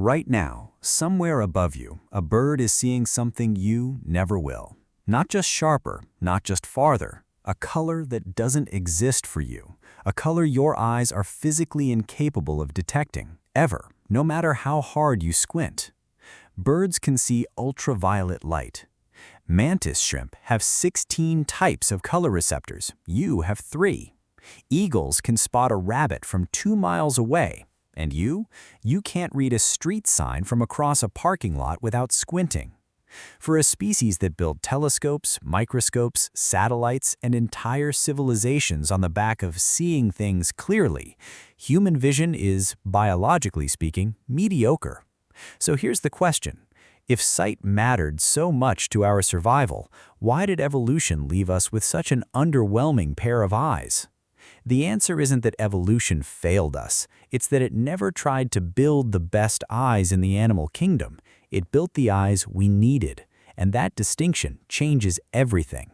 Right now, somewhere above you, a bird is seeing something you never will. Not just sharper, not just farther, a color that doesn't exist for you, a color your eyes are physically incapable of detecting, ever, no matter how hard you squint. Birds can see ultraviolet light. Mantis shrimp have 16 types of color receptors. You have 3. Eagles can spot a rabbit from 2 miles away. And you can't read a street sign from across a parking lot without squinting. For a species that built telescopes, microscopes, satellites, and entire civilizations on the back of seeing things clearly, human vision is, biologically speaking, mediocre. So here's the question. If sight mattered so much to our survival, why did evolution leave us with such an underwhelming pair of eyes? The answer isn't that evolution failed us, it's that it never tried to build the best eyes in the animal kingdom. It built the eyes we needed, and that distinction changes everything.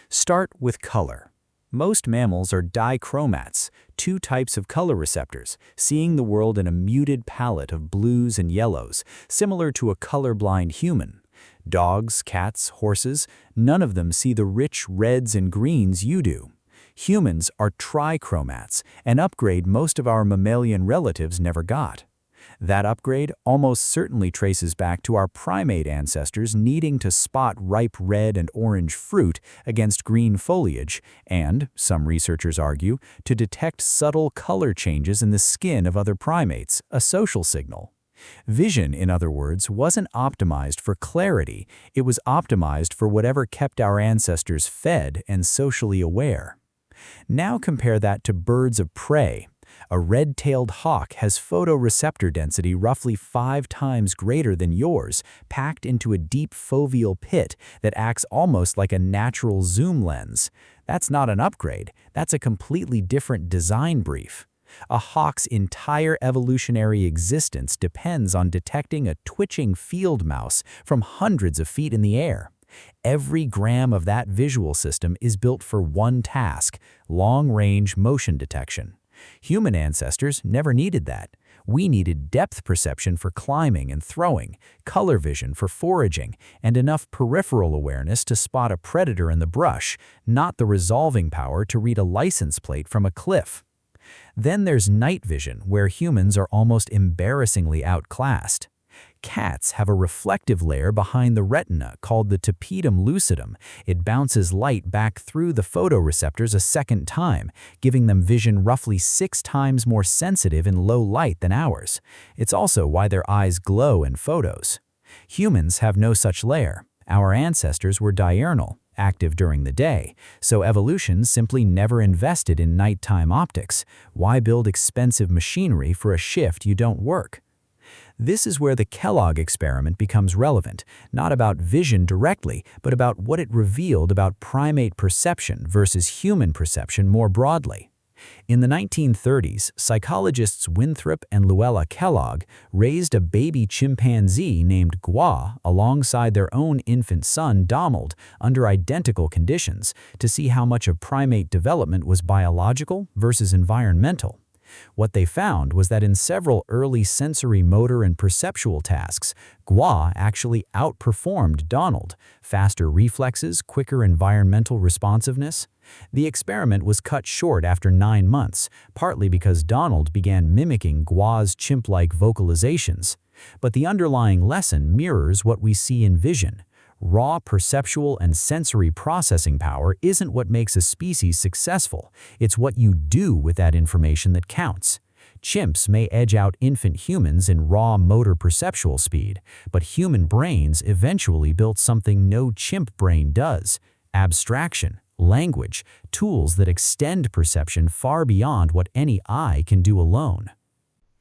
Start with color. Most mammals are dichromats, 2 types of color receptors, seeing the world in a muted palette of blues and yellows, similar to a colorblind human. Dogs, cats, horses, none of them see the rich reds and greens you do. Humans are trichromats, an upgrade most of our mammalian relatives never got. That upgrade almost certainly traces back to our primate ancestors needing to spot ripe red and orange fruit against green foliage and, some researchers argue, to detect subtle color changes in the skin of other primates, a social signal. Vision, in other words, wasn't optimized for clarity, it was optimized for whatever kept our ancestors fed and socially aware. Now compare that to birds of prey. A red-tailed hawk has photoreceptor density roughly 5 times greater than yours, packed into a deep foveal pit that acts almost like a natural zoom lens. That's not an upgrade, that's a completely different design brief. A hawk's entire evolutionary existence depends on detecting a twitching field mouse from hundreds of feet in the air. Every gram of that visual system is built for one task: long-range motion detection. Human ancestors never needed that. We needed depth perception for climbing and throwing, color vision for foraging, and enough peripheral awareness to spot a predator in the brush, not the resolving power to read a license plate from a cliff. Then there's night vision, where humans are almost embarrassingly outclassed. Cats have a reflective layer behind the retina called the tapetum lucidum. It bounces light back through the photoreceptors a second time, giving them vision roughly 6 times more sensitive in low light than ours. It's also why their eyes glow in photos. Humans have no such layer. Our ancestors were diurnal, active during the day, so evolution simply never invested in nighttime optics. Why build expensive machinery for a shift you don't work? This is where the Kellogg experiment becomes relevant, not about vision directly, but about what it revealed about primate perception versus human perception more broadly. In the 1930s, psychologists Winthrop and Luella Kellogg raised a baby chimpanzee named Gwa alongside their own infant son Donald under identical conditions to see how much of primate development was biological versus environmental. What they found was that in several early sensory motor and perceptual tasks, Gwa actually outperformed Donald: faster reflexes, quicker environmental responsiveness. The experiment was cut short after 9 months, partly because Donald began mimicking Gwa's chimp-like vocalizations. But the underlying lesson mirrors what we see in vision. Raw perceptual and sensory processing power isn't what makes a species successful, it's what you do with that information that counts. Chimps may edge out infant humans in raw motor perceptual speed, but human brains eventually built something no chimp brain does: abstraction, language, tools that extend perception far beyond what any eye can do alone.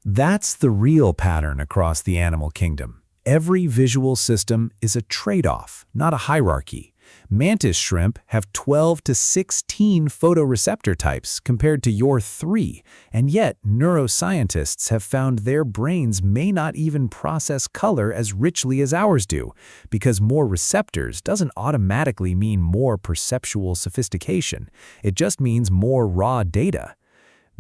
That's the real pattern across the animal kingdom. Every visual system is a trade-off, not a hierarchy. Mantis shrimp have 12 to 16 photoreceptor types compared to your 3, and yet neuroscientists have found their brains may not even process color as richly as ours do, because more receptors doesn't automatically mean more perceptual sophistication. It just means more raw data.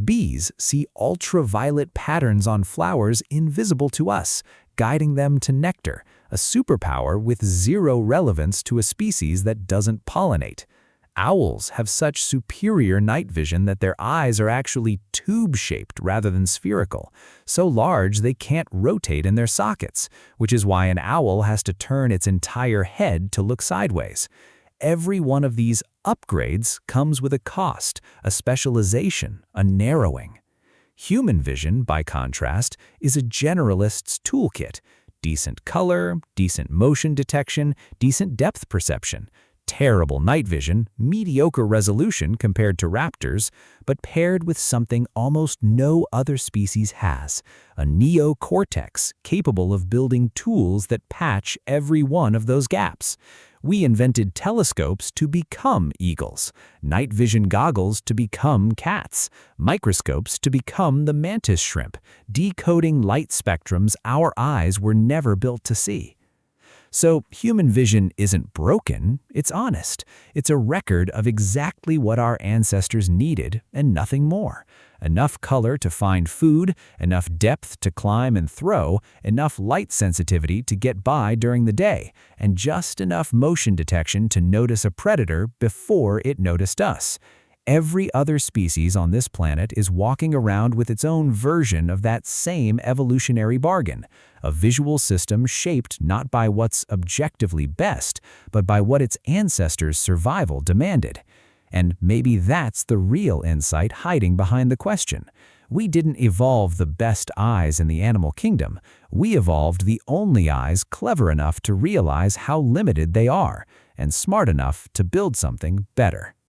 Bees see ultraviolet patterns on flowers invisible to us, guiding them to nectar, a superpower with zero relevance to a species that doesn't pollinate. Owls have such superior night vision that their eyes are actually tube-shaped rather than spherical, so large they can't rotate in their sockets, which is why an owl has to turn its entire head to look sideways. Every one of these upgrades comes with a cost, a specialization, a narrowing. Human vision, by contrast, is a generalist's toolkit: decent color, decent motion detection, decent depth perception, terrible night vision, mediocre resolution compared to raptors, but paired with something almost no other species has: a neocortex capable of building tools that patch every one of those gaps. We invented telescopes to become eagles, night vision goggles to become cats, microscopes to become the mantis shrimp, decoding light spectrums our eyes were never built to see. So human vision isn't broken, it's honest. It's a record of exactly what our ancestors needed and nothing more. Enough color to find food, enough depth to climb and throw, enough light sensitivity to get by during the day, and just enough motion detection to notice a predator before it noticed us. Every other species on this planet is walking around with its own version of that same evolutionary bargain, a visual system shaped not by what's objectively best, but by what its ancestors' survival demanded. And maybe that's the real insight hiding behind the question. We didn't evolve the best eyes in the animal kingdom. We evolved the only eyes clever enough to realize how limited they are, and smart enough to build something better.